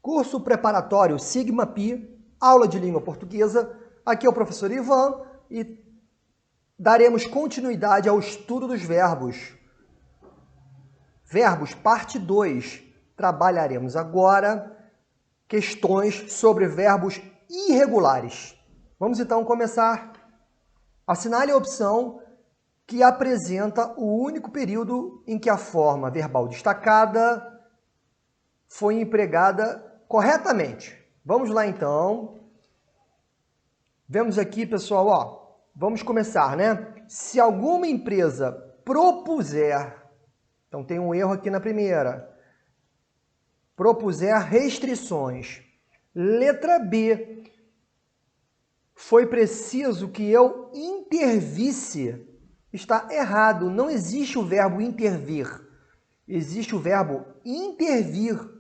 Curso preparatório Sigma Pi, aula de língua portuguesa. Aqui é o professor Ivan e daremos continuidade ao estudo dos verbos. Verbos, parte 2. Trabalharemos agora questões sobre verbos irregulares. Vamos então começar. Assinale a opção que apresenta o único período em que a forma verbal destacada foi empregada corretamente. Vamos lá então. Vemos aqui, pessoal, ó. Vamos começar, né? Se alguma empresa propuser, então tem um erro aqui na primeira, propuser restrições. Letra B, foi preciso que eu intervisse. Está errado, não existe o verbo intervir. Existe o verbo intervir.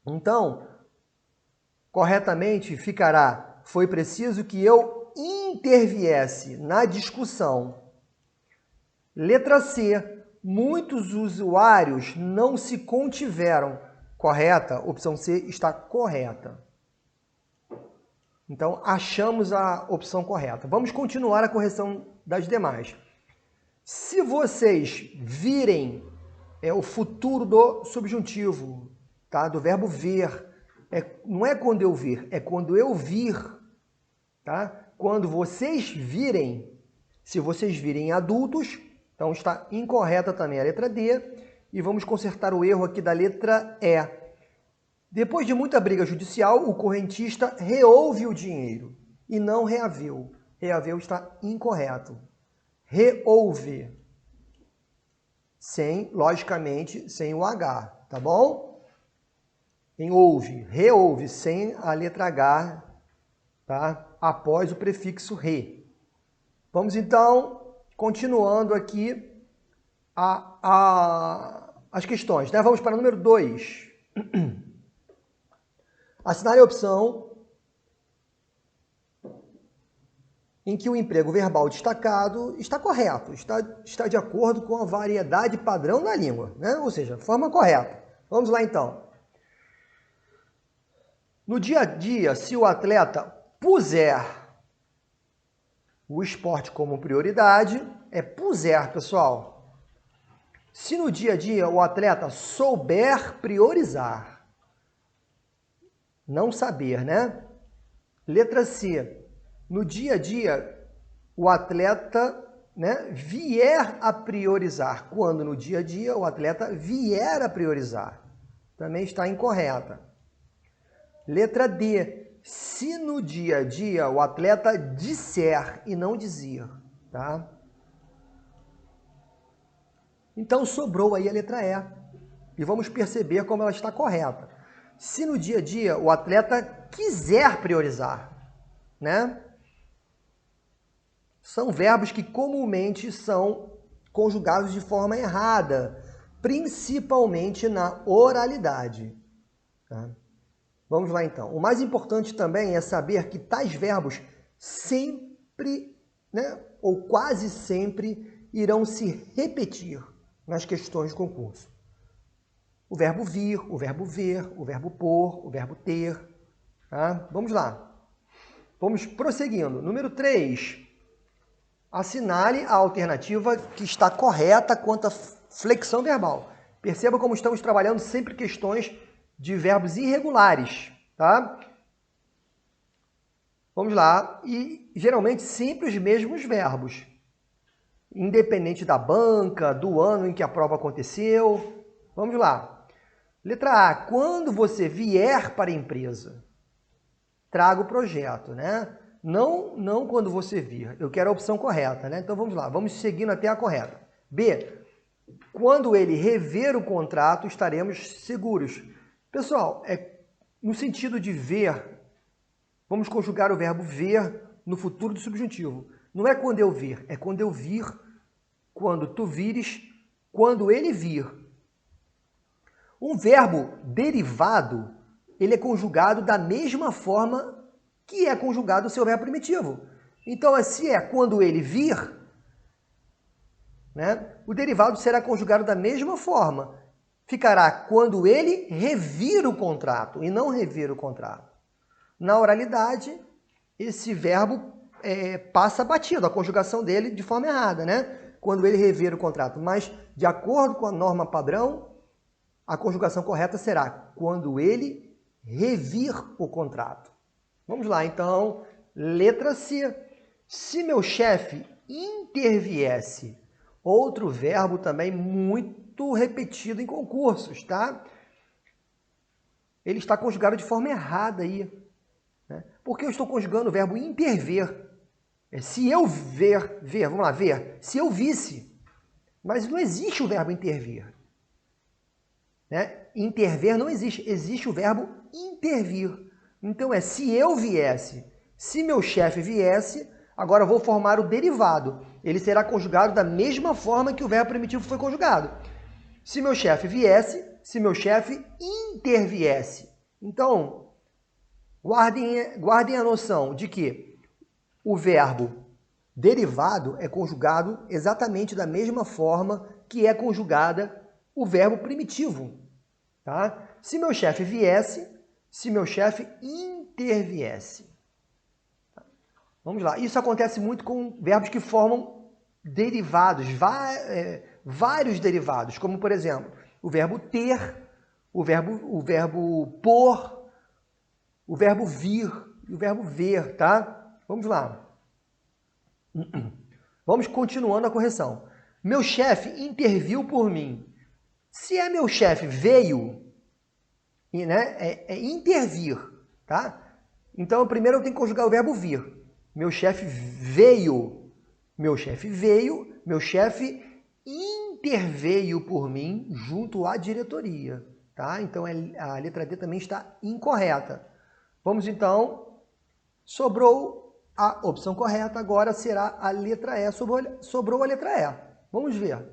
Então, corretamente ficará, foi preciso que eu interviesse na discussão. Letra C, muitos usuários não se contiveram. Correta? Opção C está correta. Então, achamos a opção correta. Vamos continuar a correção das demais. Se vocês virem o futuro do subjuntivo, tá? Do verbo ver, não é quando eu vir, é quando eu vir. Tá? Quando vocês virem, se vocês virem adultos, então está incorreta também a letra D. E vamos consertar o erro aqui da letra E. Depois de muita briga judicial, o correntista reouve o dinheiro e não reaveu. Reaveu está incorreto. Reouve. Logicamente, sem o H, tá bom? Em ouve, reouve, sem a letra H, tá? Após o prefixo re. Vamos então, continuando aqui as questões, né? Vamos para o número 2. Assinale a opção em que o emprego verbal destacado está correto, está de acordo com a variedade padrão da língua, né? Ou seja, forma correta. Vamos lá então. No dia a dia, se o atleta puser o esporte como prioridade, é puser, pessoal. Se no dia a dia o atleta souber priorizar, não saber, né? Letra C. No dia a dia, o atleta, né, vier a priorizar. Quando no dia a dia o atleta vier a priorizar. Também está incorreta. Letra D. Se no dia a dia o atleta disser e não dizer. Tá? Então sobrou aí a letra E. E vamos perceber como ela está correta. Se no dia a dia o atleta quiser priorizar, né? São verbos que comumente são conjugados de forma errada, principalmente na oralidade. Tá? Vamos lá então. O mais importante também é saber que tais verbos sempre, né, ou quase sempre, irão se repetir nas questões de concurso. O verbo vir, o verbo ver, o verbo pôr, o verbo ter. Tá? Vamos lá. Vamos prosseguindo. Número 3. Assinale a alternativa que está correta quanto à flexão verbal. Perceba como estamos trabalhando sempre questões de verbos irregulares. Tá? Vamos lá. E geralmente sempre os mesmos verbos. Independente da banca, do ano em que a prova aconteceu. Vamos lá. Letra A. Quando você vier para a empresa, traga o projeto, né? Não quando você vir. Eu quero a opção correta, né? Então vamos lá. Vamos seguindo até a correta. B. Quando ele rever o contrato, estaremos seguros. Pessoal, no sentido de ver, vamos conjugar o verbo ver no futuro do subjuntivo. Não é quando eu vir, é quando eu vir, quando tu vires, quando ele vir. Um verbo derivado, ele é conjugado da mesma forma que é conjugado o seu verbo primitivo. Então, se é quando ele vir, né, o derivado será conjugado da mesma forma. ficará quando ele revir o contrato e não rever o contrato. Na oralidade, esse verbo passa batido, a conjugação dele de forma errada, né? Quando ele rever o contrato. Mas, de acordo com a norma padrão, a conjugação correta será quando ele revir o contrato. Vamos lá, então, letra C. Se meu chefe interviesse, outro verbo também muito repetido em concursos, tá? Ele está conjugado de forma errada aí, né? Porque eu estou conjugando o verbo interver. Se eu ver, vamos lá, ver. Se eu visse, mas não existe o verbo intervir, né? Interver não existe, existe o verbo intervir. Então se eu viesse, se meu chefe viesse, agora eu vou formar o derivado. Ele será conjugado da mesma forma que o verbo primitivo foi conjugado. Se meu chefe viesse, se meu chefe interviesse. Então, guardem a noção de que o verbo derivado é conjugado exatamente da mesma forma que é conjugada o verbo primitivo. Tá? Se meu chefe viesse, se meu chefe interviesse. Vamos lá. Isso acontece muito com verbos que formam derivados, vários derivados, como, por exemplo, o verbo ter, o verbo pôr, o verbo vir e o verbo ver, tá? Vamos lá. Vamos continuando a correção. Meu chefe interviu por mim. Se meu chefe veio, né, é intervir, tá? Então, primeiro eu tenho que conjugar o verbo vir. Meu chefe veio. Meu chefe veio. Meu chefe interveio por mim junto à diretoria, tá? Então, a letra D também está incorreta. Vamos então... Sobrou a opção correta, agora será a letra E. Sobrou a letra E. Vamos ver.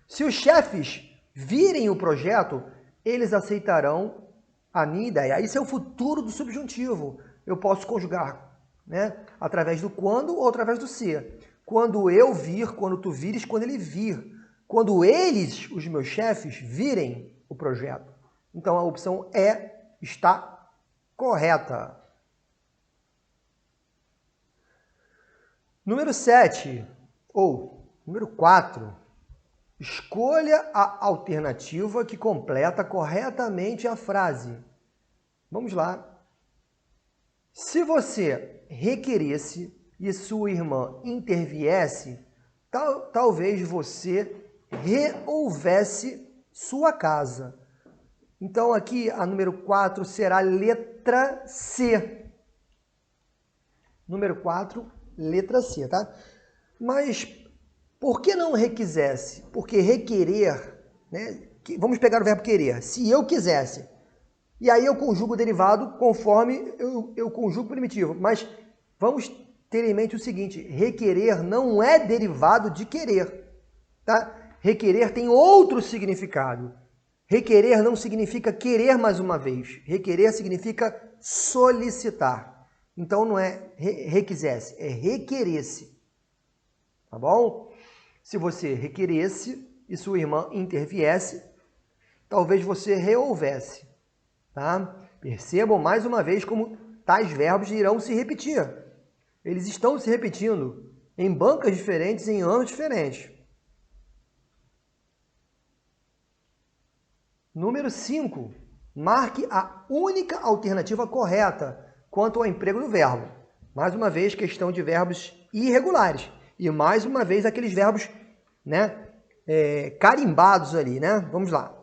Se os chefes virem o projeto, eles aceitarão a minha ideia. Isso é o futuro do subjuntivo. Eu posso conjugar, né, através do quando ou através do se. Quando eu vir, quando tu vires, quando ele vir. Quando eles, os meus chefes, virem o projeto. Então a opção E está correta. Número 7, ou número 4, escolha a alternativa que completa corretamente a frase. Vamos lá. Se você requeresse e sua irmã interviesse, talvez você reouvesse sua casa. Então aqui a número 4 será letra C. Número 4, letra C, tá? Mas por que não requisesse? Porque requerer, né? Vamos pegar o verbo querer. Se eu quisesse, e aí eu conjugo o derivado conforme eu conjugo o primitivo. Mas vamos ter em mente o seguinte, requerer não é derivado de querer, tá? Requerer tem outro significado. Requerer não significa querer mais uma vez. Requerer significa solicitar. Então não é requisesse, é requeresse. Tá bom? Se você requeresse e sua irmã interviesse, talvez você reouvesse. Tá? Percebam mais uma vez como tais verbos irão se repetir. Eles estão se repetindo em bancas diferentes, em anos diferentes. Número 5. Marque a única alternativa correta quanto ao emprego do verbo. Mais uma vez, questão de verbos irregulares. E mais uma vez, aqueles verbos, né, carimbados ali, né? Vamos lá.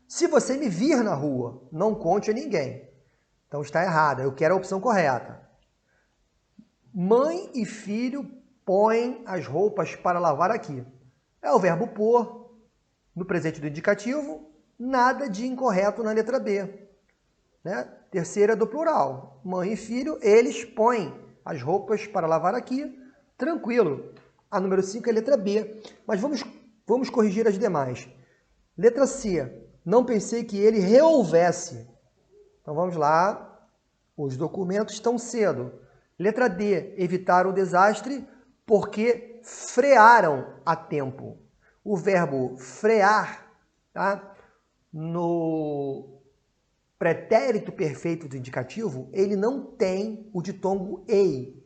Se você me vir na rua, não conte a ninguém. Então está errada. Eu quero a opção correta. Mãe e filho põem as roupas para lavar aqui. É o verbo pôr no presente do indicativo. Nada de incorreto na letra B. Né? Terceira do plural. Mãe e filho, eles põem as roupas para lavar aqui. Tranquilo. A número 5 é a letra B. Mas vamos corrigir as demais. Letra C. Não pensei que ele reouvesse. Então vamos lá. Os documentos estão cedo. Letra D. Evitar o desastre porque frearam a tempo. O verbo frear tá? No pretérito perfeito do indicativo, ele não tem o ditongo ei.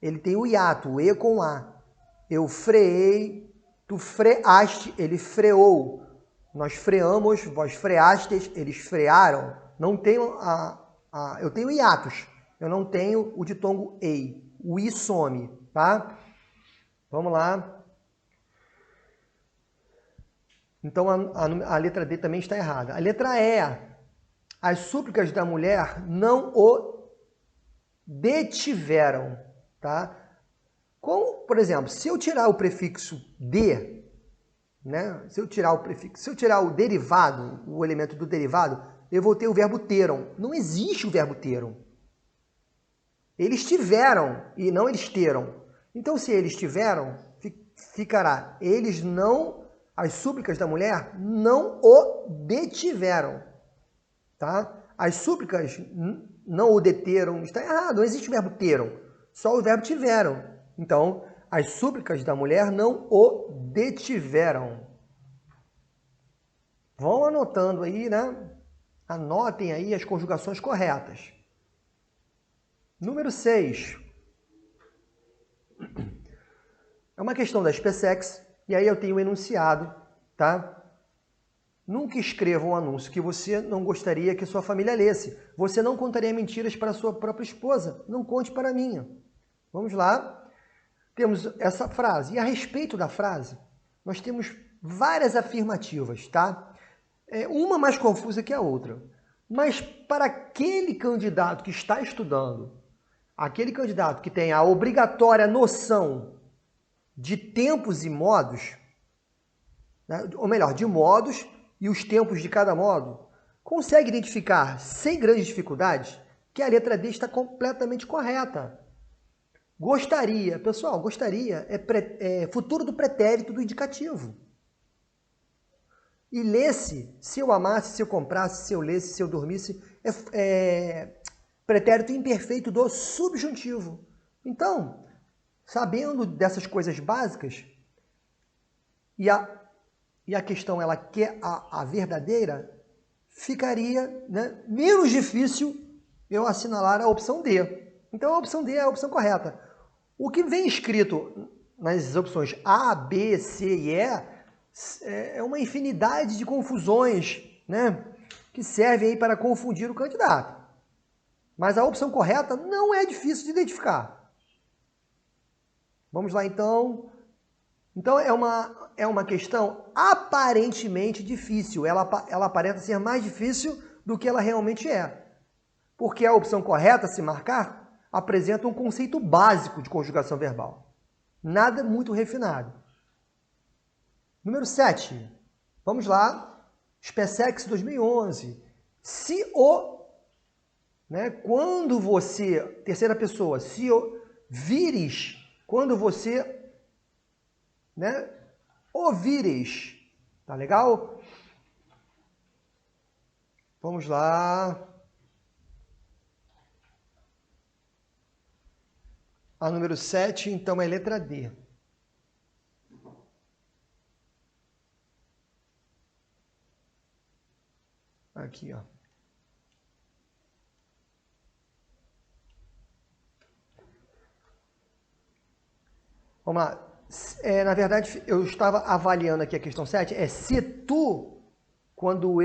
Ele tem o hiato, o e com a. Eu freei, tu freaste, ele freou. Nós freamos, vós freastes, eles frearam. Não tenho eu tenho hiatos. Eu não tenho o ditongo ei. O i some, tá? Vamos lá. Então a letra D também está errada. A letra E. As súplicas da mulher não o detiveram, tá? Como, por exemplo, se eu tirar o prefixo de, né? Se eu tirar o derivado, o elemento do derivado, eu vou ter o verbo teram. Não existe o verbo teram. Eles tiveram e não eles teram. Então, se eles tiveram, ficará eles não, as súplicas da mulher não o detiveram, tá? As súplicas não o deteram, está errado, não existe o verbo teram, só o verbo tiveram. Então, as súplicas da mulher não o detiveram. Vão anotando aí, né? Anotem aí as conjugações corretas. Número 6. É uma questão da SpaceX, e aí eu tenho um enunciado, tá? Nunca escreva um anúncio que você não gostaria que sua família lesse. Você não contaria mentiras para sua própria esposa. Não conte para a minha. Vamos lá. Temos essa frase. E a respeito da frase, nós temos várias afirmativas, tá? Uma mais confusa que a outra. Mas para aquele candidato que está estudando, aquele candidato que tem a obrigatória noção de tempos e modos, né? Ou melhor, de modos e os tempos de cada modo, consegue identificar sem grandes dificuldades que a letra D está completamente correta. Gostaria, pessoal, gostaria é futuro do pretérito do indicativo. E lesse, se eu amasse, se eu comprasse, se eu lesse, se eu dormisse, é pretérito imperfeito do subjuntivo. Então, sabendo dessas coisas básicas, e a questão ela quer a verdadeira, ficaria, né, menos difícil eu assinalar a opção D. Então a opção D é a opção correta. O que vem escrito nas opções A, B, C e E é uma infinidade de confusões, né, que servem aí para confundir o candidato. Mas a opção correta não é difícil de identificar. Vamos lá então. Então é uma questão aparentemente difícil. Ela aparenta ser mais difícil do que ela realmente é. Porque a opção correta, se marcar, apresenta um conceito básico de conjugação verbal. Nada muito refinado. Número 7. Vamos lá. SpaceX 2011. Se o, né, quando você, terceira pessoa, se o vires, quando você, né, ouvires. Tá legal? Vamos lá. A número 7, então, é letra D. Aqui, ó. Vamos lá. Na verdade, eu estava avaliando aqui a questão 7. É se tu, quando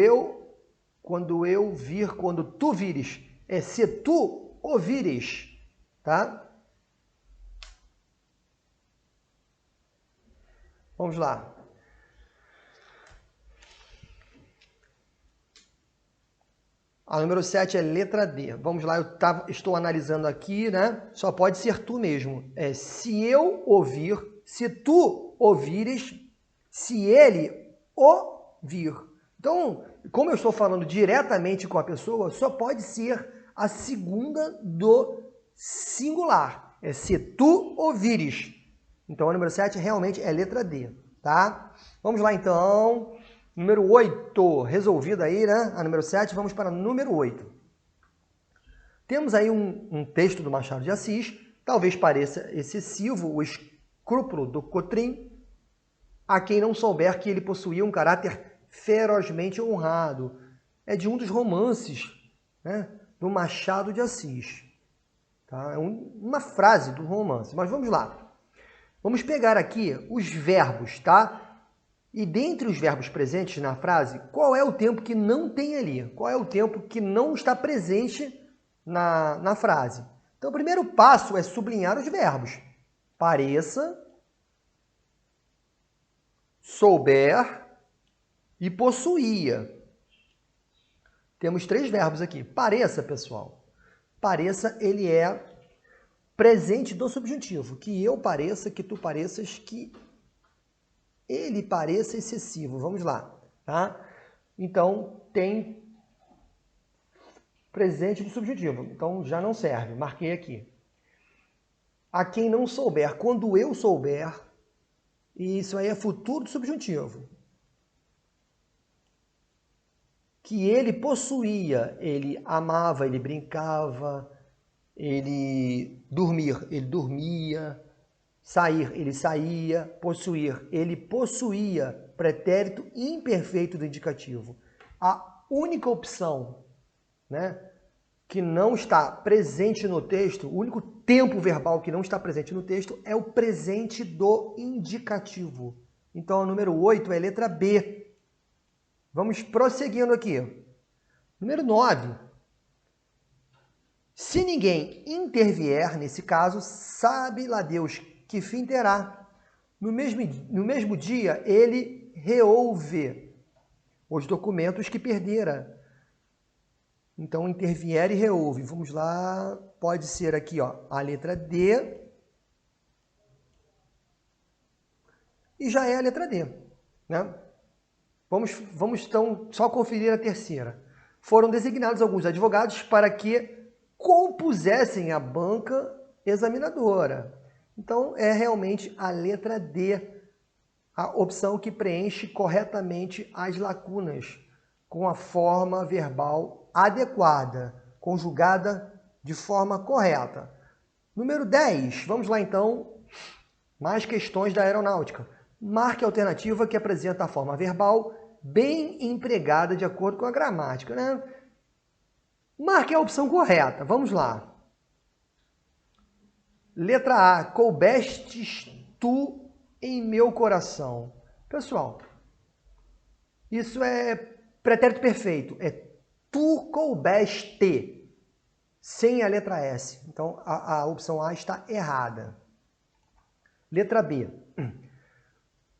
tu vires. É se tu ouvires. Tá? Vamos lá. A número 7 é letra D. Vamos lá, estou analisando aqui, né? Só pode ser tu mesmo. É se eu ouvir, se tu ouvires, se ele ouvir. Então, como eu estou falando diretamente com a pessoa, só pode ser a segunda do singular. É se tu ouvires. Então, a número 7 realmente é letra D, tá? Vamos lá, então. Número 8, resolvida aí, né? A número 7, vamos para a número 8. Temos aí um texto do Machado de Assis, talvez pareça excessivo o escrúpulo do Cotrim, a quem não souber que ele possuía um caráter ferozmente honrado. É de um dos romances, né, do Machado de Assis. Tá? É uma frase do romance, mas vamos lá. Vamos pegar aqui os verbos, tá? E dentre os verbos presentes na frase, qual é o tempo que não tem ali? Qual é o tempo que não está presente na frase? Então, o primeiro passo é sublinhar os verbos. Pareça, souber e possuía. Temos 3 verbos aqui. Pareça, pessoal. Pareça, ele é presente do subjuntivo. Que eu pareça, que tu pareças, que ele pareça excessivo. Vamos lá, tá? Então, tem presente do subjuntivo. Então, já não serve. Marquei aqui. A quem não souber, quando eu souber, isso aí é futuro do subjuntivo. Que ele possuía, ele amava, ele brincava, ele dormia, sair, ele saía, possuir, ele possuía, pretérito imperfeito do indicativo. A única opção, né, que não está presente no texto, o único tempo verbal que não está presente no texto é o presente do indicativo. Então, a número 8 é a letra B. Vamos prosseguindo aqui. Número 9. Se ninguém intervier, nesse caso, sabe lá Deus que fim terá. No mesmo dia, ele reouve os documentos que perdera. Então, intervier e reouve. Vamos lá, pode ser aqui, ó, a letra D. E já é a letra D, né? Vamos então só conferir a terceira. Foram designados alguns advogados para que compusessem a banca examinadora. Então, é realmente a letra D, a opção que preenche corretamente as lacunas, com a forma verbal adequada, conjugada de forma correta. Número 10, vamos lá então, mais questões da aeronáutica. Marque a alternativa que apresenta a forma verbal bem empregada de acordo com a gramática, né? Marque a opção correta. Vamos lá. Letra A. Coubestes tu em meu coração. Pessoal, isso é pretérito perfeito. É tu coubeste, sem a letra S. Então, a opção A está errada. Letra B.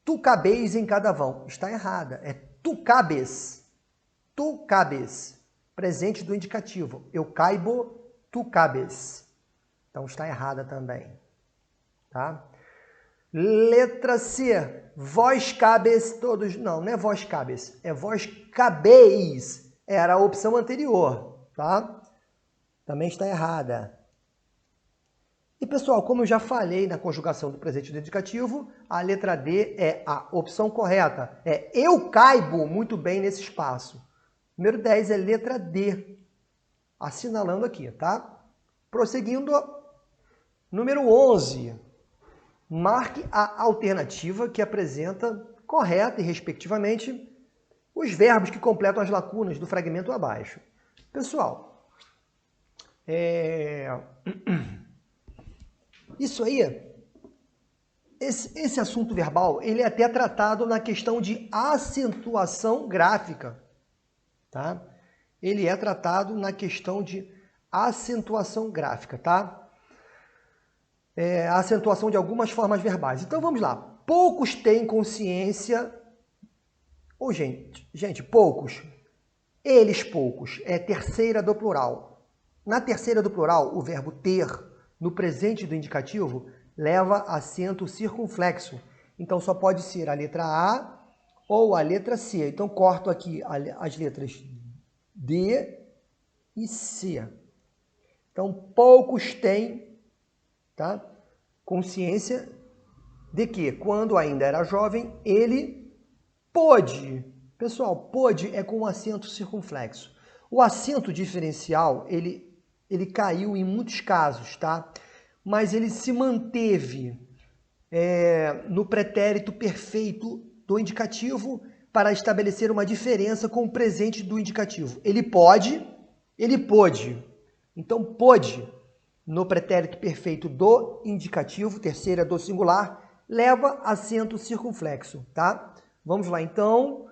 Tu cabeis em cada vão. Está errada. É tu cabes. Tu cabes. Presente do indicativo. Eu caibo, tu cabes. Então está errada também. Tá? Letra C. Vós cabes todos. Não, não é vós cabes. É vós cabeis. Era a opção anterior. Tá? Também está errada. E, pessoal, como eu já falei na conjugação do presente do indicativo, a letra D é a opção correta. É eu caibo muito bem nesse espaço. Número 10 é letra D. Assinalando aqui, tá? Prosseguindo, número 11. Marque a alternativa que apresenta correta e, respectivamente, os verbos que completam as lacunas do fragmento abaixo. Pessoal, isso aí, esse assunto verbal, ele é até tratado na questão de acentuação gráfica, tá? Ele é tratado na questão de acentuação gráfica, tá? A acentuação de algumas formas verbais. Então, vamos lá. Poucos têm consciência... gente, poucos. Eles poucos. É terceira do plural. Na terceira do plural, o verbo ter... no presente do indicativo, leva acento circunflexo. Então, só pode ser a letra A ou a letra C. Então, corto aqui as letras D e C. Então, poucos têm, tá, consciência de que, quando ainda era jovem, ele pôde. Pessoal, pôde é com acento circunflexo. O acento diferencial, ele caiu em muitos casos, tá? Mas ele se manteve no pretérito perfeito do indicativo, para estabelecer uma diferença com o presente do indicativo. Ele pode, ele pôde. Então, pôde, no pretérito perfeito do indicativo, terceira do singular, leva acento circunflexo, tá? Vamos lá, então.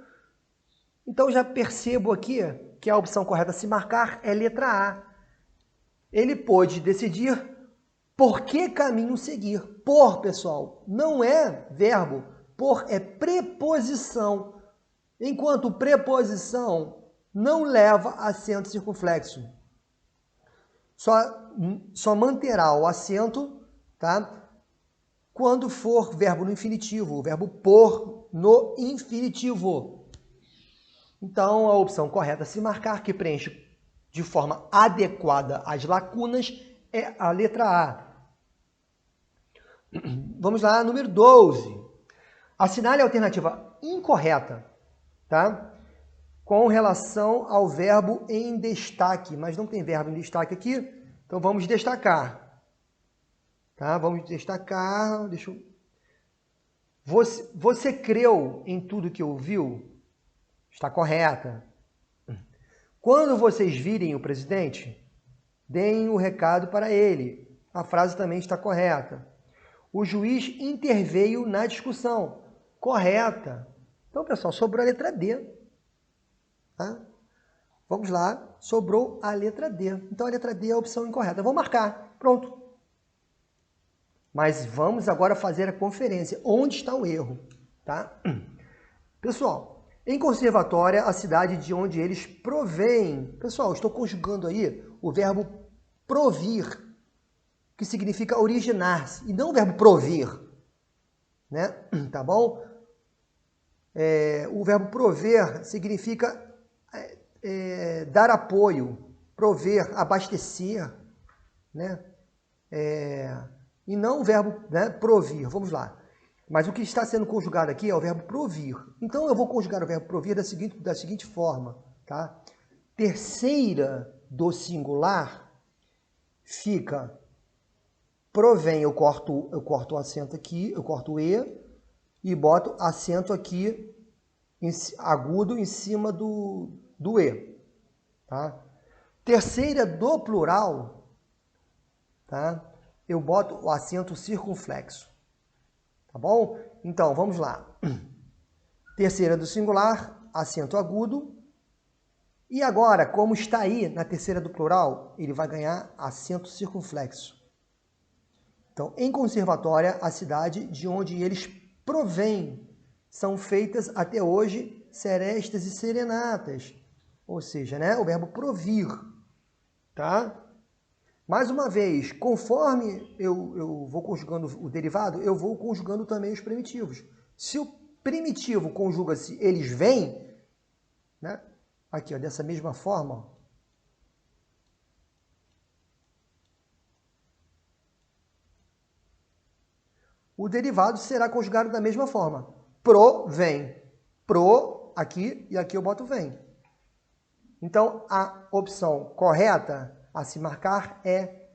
Então, já percebo aqui que a opção correta a se marcar é letra A. Ele pôde decidir por que caminho seguir. Por, pessoal, não é verbo. Por é preposição. Enquanto preposição não leva acento circunflexo. Só manterá o acento, tá? Quando for verbo no infinitivo, o verbo por no infinitivo. Então, a opção correta a se marcar, que preenche de forma adequada as lacunas, é a letra A. Vamos lá, número 12. Assinale a alternativa incorreta, tá? Com relação ao verbo em destaque, mas não tem verbo em destaque aqui, então vamos destacar. Tá? Vamos destacar, deixa eu... Você creu em tudo que ouviu? Está correta. Quando vocês virem o presidente, deem o recado para ele. A frase também está correta. O juiz interveio na discussão. Correta. Então, pessoal, sobrou a letra D. Tá? Vamos lá, sobrou a letra D. Então, a letra D é a opção incorreta. Vou marcar. Pronto. Mas vamos agora fazer a conferência. Onde está o erro? Tá? Pessoal, em Conservatória, a cidade de onde eles provêm. Pessoal, estou conjugando aí o verbo provir, que significa originar-se, e não o verbo provir. Né? Tá bom? O verbo prover significa dar apoio, prover, abastecer, né? E não o verbo, né, provir. Vamos lá. Mas o que está sendo conjugado aqui é o verbo provir. Então, eu vou conjugar o verbo provir da seguinte forma. Tá? Terceira do singular fica provém. Eu corto o acento aqui, eu corto o E e boto acento aqui agudo em cima do E. Tá? Terceira do plural, tá? Eu boto o acento circunflexo. Tá bom? Então, vamos lá. Terceira do singular, acento agudo. E agora, como está aí na terceira do plural, ele vai ganhar acento circunflexo. Então, em Conservatória, a cidade de onde eles provêm, são feitas até hoje serestas e serenatas. Ou seja, né, o verbo provir. Tá? Mais uma vez, conforme eu vou conjugando o derivado, eu vou conjugando também os primitivos. Se o primitivo conjuga-se eles vêm, né? Aqui, ó, dessa mesma forma, ó. O derivado será conjugado da mesma forma. Provém. Pro, aqui, e aqui eu boto vem. Então, a opção correta a se marcar é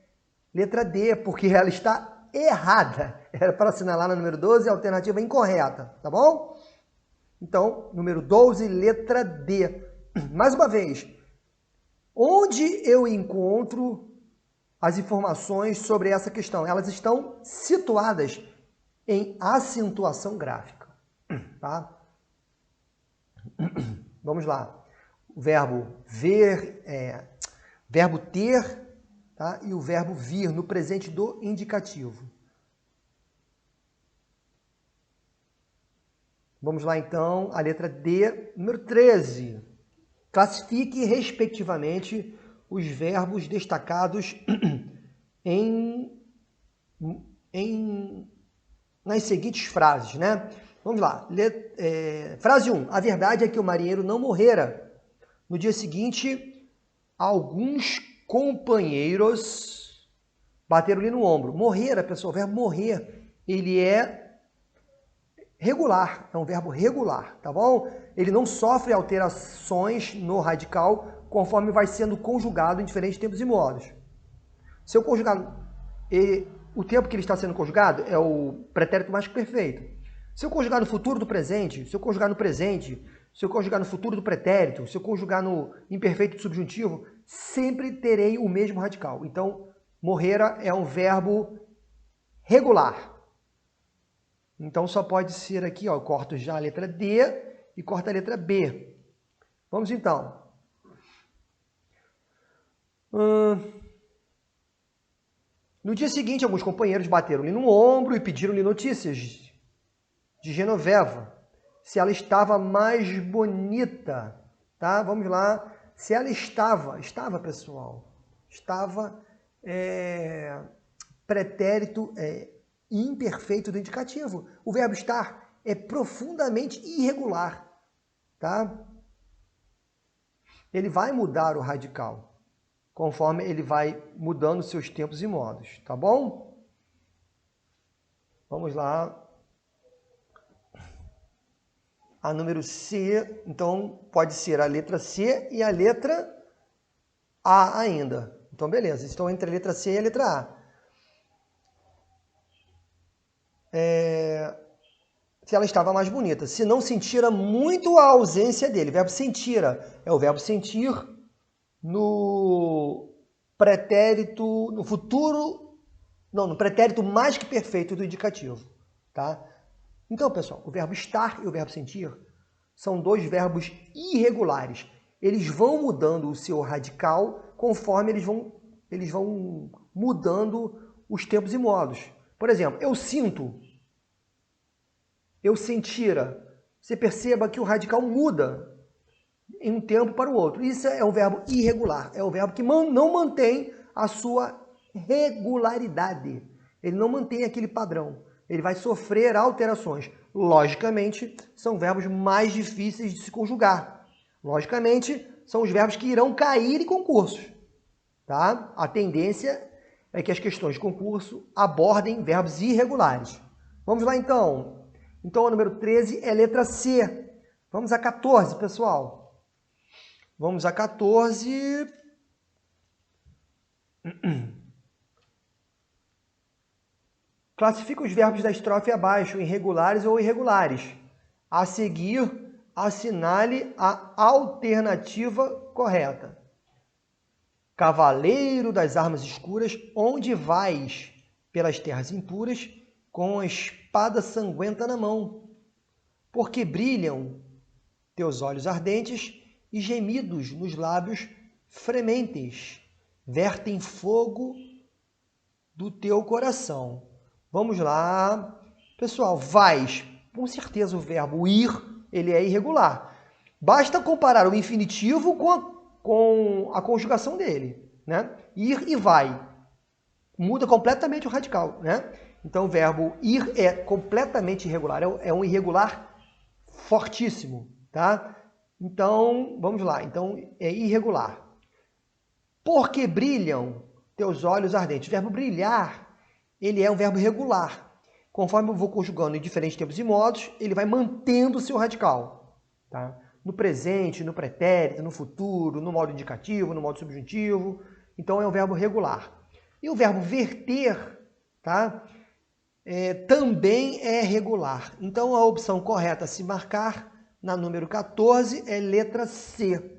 letra D, porque ela está errada. Era para assinalar no número 12, a alternativa é incorreta, tá bom? Então, número 12, letra D. Mais uma vez, onde eu encontro as informações sobre essa questão? Elas estão situadas em acentuação gráfica, tá? Vamos lá. O verbo ver, verbo ter, tá? E o verbo vir no presente do indicativo. Vamos lá, então, a letra D, número 13. Classifique, respectivamente, os verbos destacados nas seguintes frases, né? Vamos lá. Frase 1. A verdade é que o marinheiro não morrera. No dia seguinte, alguns companheiros bateram-lhe no ombro. Morrera, pessoal, o verbo morrer, ele é regular, é um verbo regular, tá bom? Ele não sofre alterações no radical conforme vai sendo conjugado em diferentes tempos e modos. Se eu conjugar, o tempo que ele está sendo conjugado é o pretérito mais perfeito. Se eu conjugar no futuro do presente, se eu conjugar no presente, se eu conjugar no futuro do pretérito, se eu conjugar no imperfeito do subjuntivo, sempre terei o mesmo radical. Então, morrera é um verbo regular. Então, só pode ser aqui, ó, eu corto já a letra D e corto a letra B. Vamos então. No dia seguinte, alguns companheiros bateram-lhe no ombro e pediram-lhe notícias de Genoveva, se ela estava mais bonita, tá? Vamos lá. Se ela estava pessoal, estava pretérito imperfeito do indicativo. O verbo estar é profundamente irregular, tá? Ele vai mudar o radical, conforme ele vai mudando seus tempos e modos, tá bom? Vamos lá. A número C, então, pode ser a letra C e a letra A ainda. Então, beleza. Estão entre a letra C e a letra A. Se ela estava mais bonita. Se não sentira muito a ausência dele. O verbo sentira é o verbo sentir no pretérito, no futuro, não, no pretérito mais que perfeito do indicativo, tá? Então, pessoal, o verbo estar e o verbo sentir são dois verbos irregulares. Eles vão mudando o seu radical conforme eles vão mudando os tempos e modos. Por exemplo, eu sinto, eu sentira. Você perceba que o radical muda em um tempo para o outro. Isso é um verbo irregular. É um verbo que não mantém a sua regularidade. Ele não mantém aquele padrão. Ele vai sofrer alterações. Logicamente, são verbos mais difíceis de se conjugar. Logicamente, são os verbos que irão cair em concursos. Tá? A tendência é que as questões de concurso abordem verbos irregulares. Vamos lá, então. Então, a número 13 é letra C. Vamos a 14, pessoal. Vamos a 14... Classifica os verbos da estrofe abaixo em regulares ou irregulares. A seguir, assinale a alternativa correta. Cavaleiro das armas escuras, onde vais pelas terras impuras, com a espada sanguenta na mão? Porque brilham teus olhos ardentes e gemidos nos lábios frementes, vertem fogo do teu coração. Vamos lá. Pessoal, vais, com certeza o verbo ir, ele é irregular. Basta comparar o infinitivo com a conjugação dele, né? Ir e vai. Muda completamente o radical, né? Então o verbo ir é completamente irregular, é um irregular fortíssimo, tá? Então, vamos lá. Então é irregular. Porque brilham teus olhos ardentes. O verbo brilhar, ele é um verbo regular. Conforme eu vou conjugando em diferentes tempos e modos, ele vai mantendo o seu radical. Tá? No presente, no pretérito, no futuro, no modo indicativo, no modo subjuntivo. Então é um verbo regular. E o verbo verter, tá? Também é regular. Então a opção correta a se marcar na número 14 é letra C.